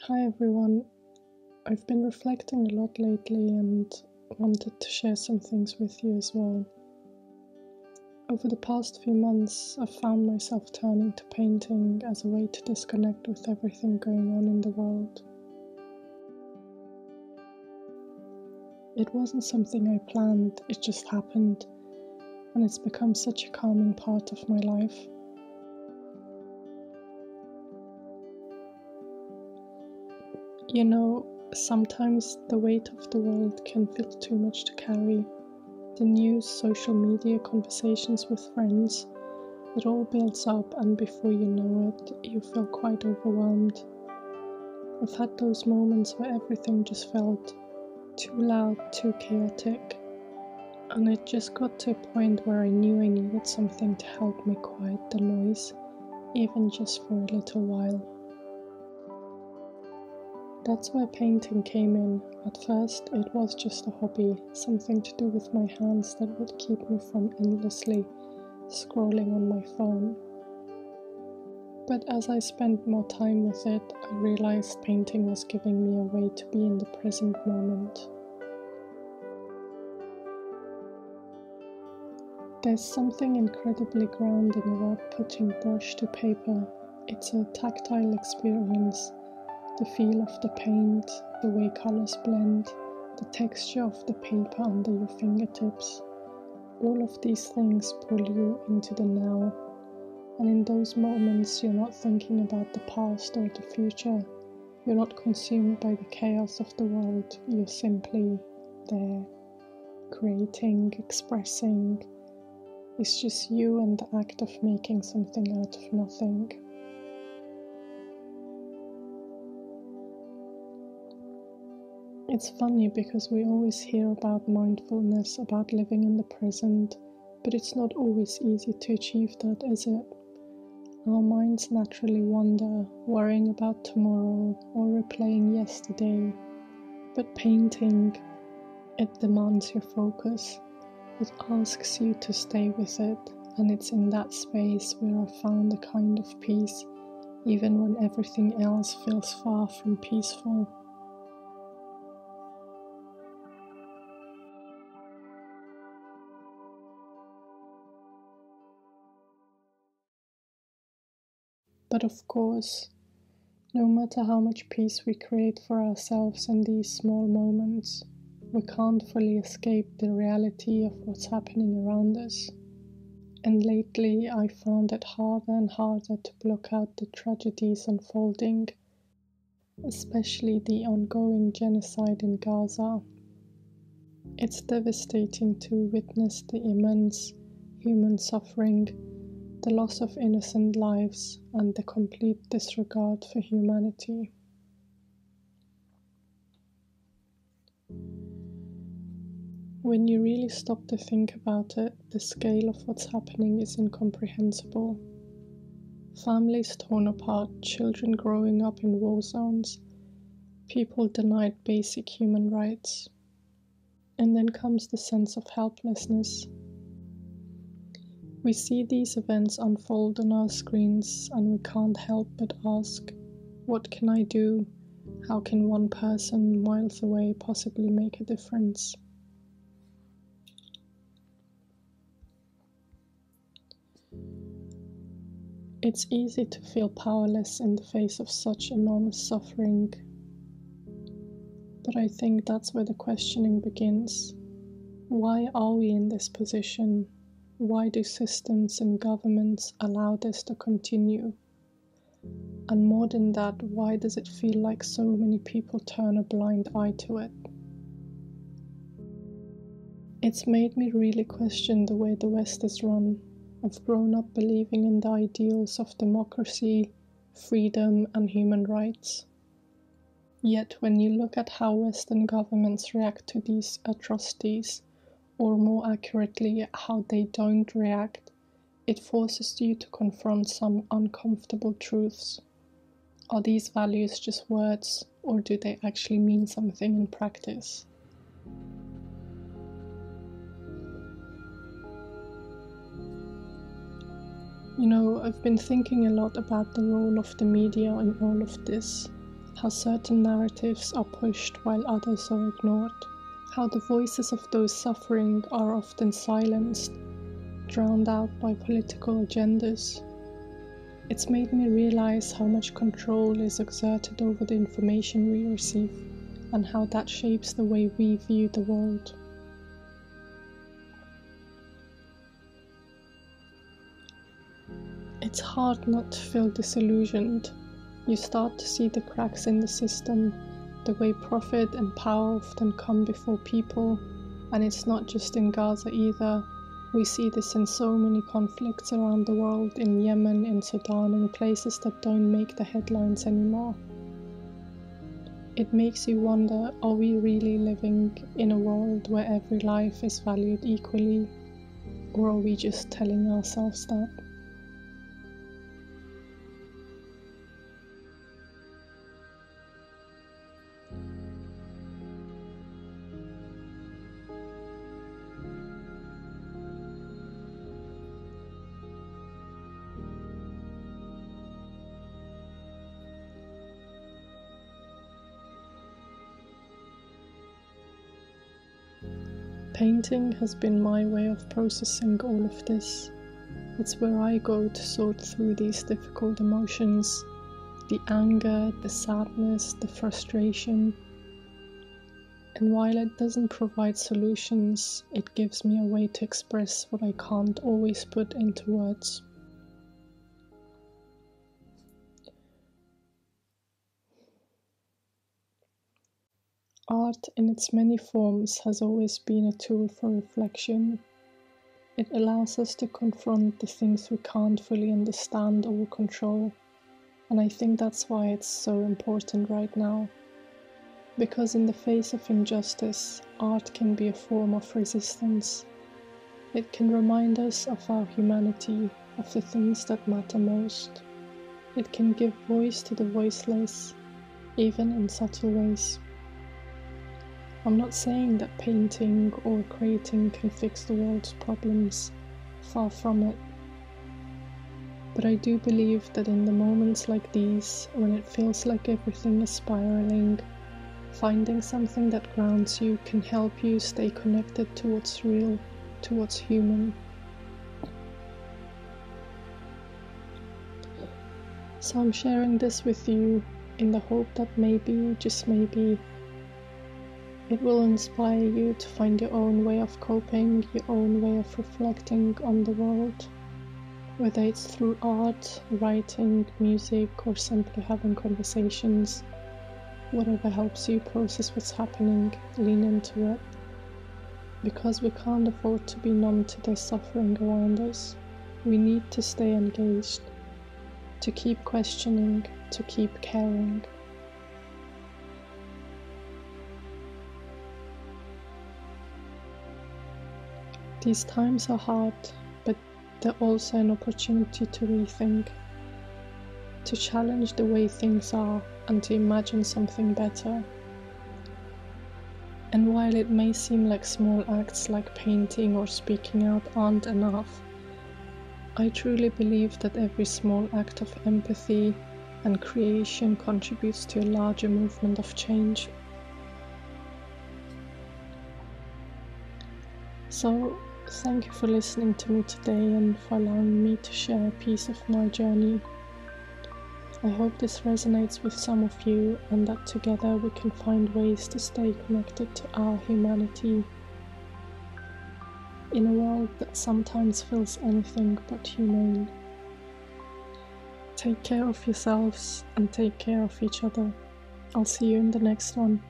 Hi everyone, I've been reflecting a lot lately and wanted to share some things with you as well. Over the past few months, I've found myself turning to painting as a way to disconnect with everything going on in the world. It wasn't something I planned, it just happened, and it's become such a calming part of my life. You know, sometimes the weight of the world can feel too much to carry. The news, social media, conversations with friends, it all builds up, and before you know it, you feel quite overwhelmed. I've had those moments where everything just felt too loud, too chaotic, and it just got to a point where I knew I needed something to help me quiet the noise, even just for a little while. That's where painting came in. At first, it was just a hobby, something to do with my hands that would keep me from endlessly scrolling on my phone. But as I spent more time with it, I realized painting was giving me a way to be in the present moment. There's something incredibly grounding about putting brush to paper. It's a tactile experience. The feel of the paint, the way colors blend, the texture of the paper under your fingertips. All of these things pull you into the now. And in those moments, you're not thinking about the past or the future. You're not consumed by the chaos of the world. You're simply there, creating, expressing. It's just you and the act of making something out of nothing. It's funny because we always hear about mindfulness, about living in the present, but it's not always easy to achieve that, is it? Our minds naturally wander, worrying about tomorrow or replaying yesterday. But painting, it demands your focus. It asks you to stay with it, and it's in that space where I found a kind of peace, even when everything else feels far from peaceful. But of course, no matter how much peace we create for ourselves in these small moments, we can't fully escape the reality of what's happening around us. And lately, I found it harder and harder to block out the tragedies unfolding, especially the ongoing genocide in Gaza. It's devastating to witness the immense human suffering, the loss of innocent lives, and the complete disregard for humanity. When you really stop to think about it, the scale of what's happening is incomprehensible. Families torn apart, children growing up in war zones, people denied basic human rights. And then comes the sense of helplessness. We see these events unfold on our screens and we can't help but ask, what can I do? How can one person miles away possibly make a difference? It's easy to feel powerless in the face of such enormous suffering. But I think that's where the questioning begins. Why are we in this position? Why do systems and governments allow this to continue? And more than that, why does it feel like so many people turn a blind eye to it? It's made me really question the way the West is run. I've grown up believing in the ideals of democracy, freedom, and human rights. Yet when you look at how Western governments react to these atrocities, or more accurately, how they don't react, it forces you to confront some uncomfortable truths. Are these values just words, or do they actually mean something in practice? You know, I've been thinking a lot about the role of the media in all of this. how certain narratives are pushed while others are ignored, how the voices of those suffering are often silenced, drowned out by political agendas. It's made me realize how much control is exerted over the information we receive, and how that shapes the way we view the world. It's hard not to feel disillusioned. You start to see the cracks in the system, the way profit and power often come before people, and it's not just in Gaza either. We see this in so many conflicts around the world, in Yemen, in Sudan, in places that don't make the headlines anymore. It makes you wonder, are we really living in a world where every life is valued equally, or are we just telling ourselves that? Painting has been my way of processing all of this. It's where I go to sort through these difficult emotions, the anger, the sadness, the frustration. And while it doesn't provide solutions, it gives me a way to express what I can't always put into words. Art in its many forms has always been a tool for reflection. It allows us to confront the things we can't fully understand or control, and I think that's why it's so important right now. Because in the face of injustice, art can be a form of resistance. It can remind us of our humanity, of the things that matter most. It can give voice to the voiceless, even in subtle ways. I'm not saying that painting or creating can fix the world's problems, far from it. But I do believe that in the moments like these, when it feels like everything is spiraling, finding something that grounds you can help you stay connected to what's real, to what's human. So I'm sharing this with you in the hope that maybe, just maybe, it will inspire you to find your own way of coping, your own way of reflecting on the world. Whether it's through art, writing, music, or simply having conversations, whatever helps you process what's happening, lean into it. Because we can't afford to be numb to the suffering around us. We need to stay engaged, to keep questioning, to keep caring. These times are hard, but they're also an opportunity to rethink, to challenge the way things are and to imagine something better. And while it may seem like small acts like painting or speaking out aren't enough, I truly believe that every small act of empathy and creation contributes to a larger movement of change. So, thank you for listening to me today and for allowing me to share a piece of my journey. I hope this resonates with some of you and that together we can find ways to stay connected to our humanity in a world that sometimes feels anything but humane. Take care of yourselves and take care of each other. I'll see you in the next one.